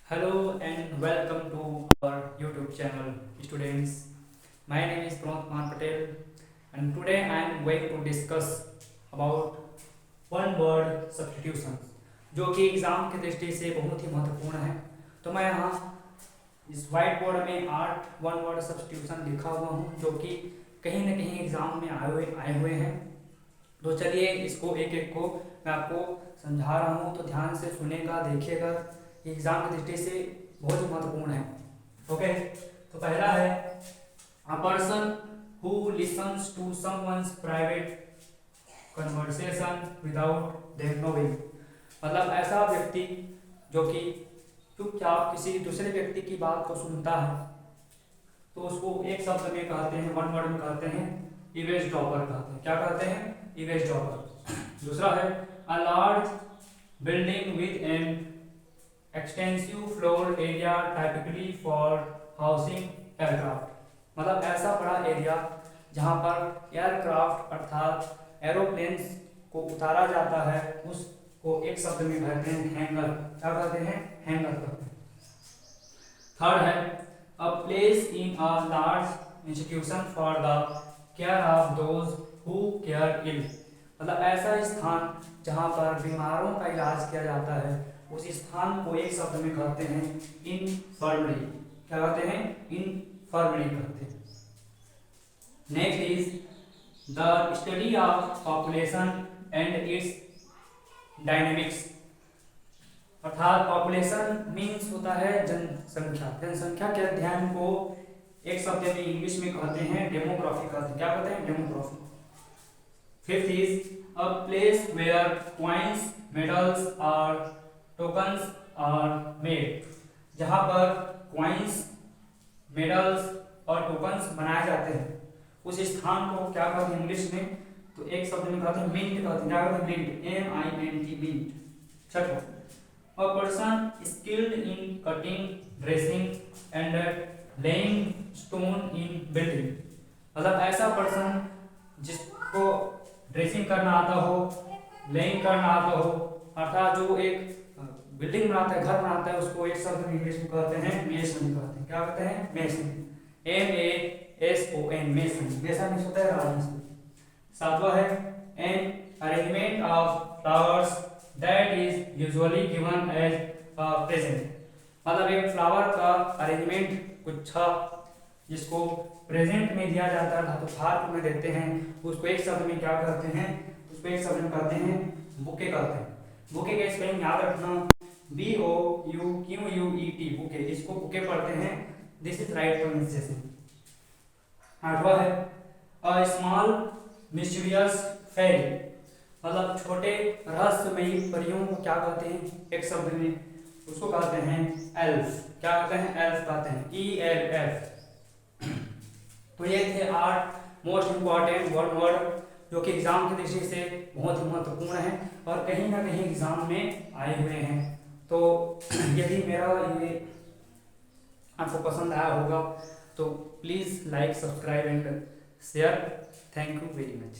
Hello and welcome to our YouTube channel, students. My name is Pramod Kumar Patel, and today I am going to discuss about one word substitutions, जो कि exam की दृष्टि से बहुत ही महत्वपूर्ण है। तो मैं यहाँ इस वाइट बोर्ड में 8 वन वर्ड सब्स्टिट्यूशन लिखा हुआ हूँ, जो कि कहीं न कहीं एग्जाम में आए हुए हैं। तो चलिए इसको एक एक को मैं आपको समझा रहा हूँ, तो ध्यान से सुनेगा, देखिएगा। एग्जाम की दृष्टि से बहुत ही महत्वपूर्ण है। ओके, तो पहला है a person who listens to someone's private conversation without them knowing. मतलब ऐसा व्यक्ति जो कि चुपचाप किसी दूसरे व्यक्ति की बात को सुनता है, तो उसको एक शब्द में कहते हैं, वन वर्ड में कहते हैं ईवेसड्रॉपर कहते हैं। क्या कहते हैं? ईवेसड्रॉपर। दूसरा है a large building with an extensive floor area typically for housing aircraft. मतलब ऐसा बड़ा एरिया जहां पर एयरक्राफ्ट अर्थात एरोप्लेन्स को उतारा जाता है, उसको एक शब्द में कहते हैं हैंगर। क्या कहते हैं? हैंगर कहते हैं। थर्ड है a place in a large institution for the care of those who care ill. मतलब ऐसा स्थान जहां पर बीमारों का इलाज किया जाता है, उस स्थान को एक शब्द में कहते हैं इनफर्मरी। क्या कहते हैं? इनफर्मरी कहते हैं। Next is the study of population and it's dynamics. अर्थात पॉपुलेशन मीन्स होता है जनसंख्या। जनसंख्या के अध्ययन को एक शब्द में इंग्लिश में कहते हैं डेमोग्राफी कहते हैं। क्या कहते हैं? Demography. Fifth is a place where coins, medals और टोकन्स आर मेड। जहां पर कॉइन्स, मेडल्स और टोकन्स बनाए जाते हैं, उस स्थान को क्या कहते हैं इंग्लिश में? तो एक शब्द में कहते हैं मिंट कहते हैं। क्या कहते हैं? Mint, MINT, mint. छठा a person skilled in cutting, dressing and laying stone in building. मतलब ऐसा पर्सन जिसको ड्रेसिंग करना आता हो, लेइंग करना आता हो, अर्थात जो एक बिल्डिंग बनाता है, घर बनाता है, उसको एक शब्द में इंग्लिश में कहते हैं मेसन कहते हैं। क्या कहते हैं? Mason, MASON, mason. Mason means होता है राजमिस्त्री। सातवां है an arrangement of flowers that is usually given as a present. मतलब एक फ्लावर का अरेंजमेंट, गुच्छा, जिसको प्रेजेंट में दिया जाता है, धातुकार में देते हैं, उसको एक शब्द में क्या कहते हैं? उसको एक शब्द में कहते हैं बुके कहते हैं। बुके का स्पेलिंग याद रखना, BOUQUET, बुके। इसको बुके पढ़ते हैं। This is right pronunciation. आठवां है अ स्मॉल मिस्टीरियस फेरी। मतलब छोटे रहस्यमयी परियों को क्या कहते हैं? एक शब्द में उसको कहते हैं एल्फ। क्या कहते हैं? एल्फ कहते हैं, ELF। तो ये थे 8 मोस्ट इम्पॉर्टेंट वन वर्ड जो कि एग्जाम की दृष्टि से बहुत ही महत्वपूर्ण है और कहीं ना कहीं एग्जाम में आए हुए हैं। तो यदि मेरा ये आपको पसंद आया होगा तो please like, subscribe and share. Thank you very much.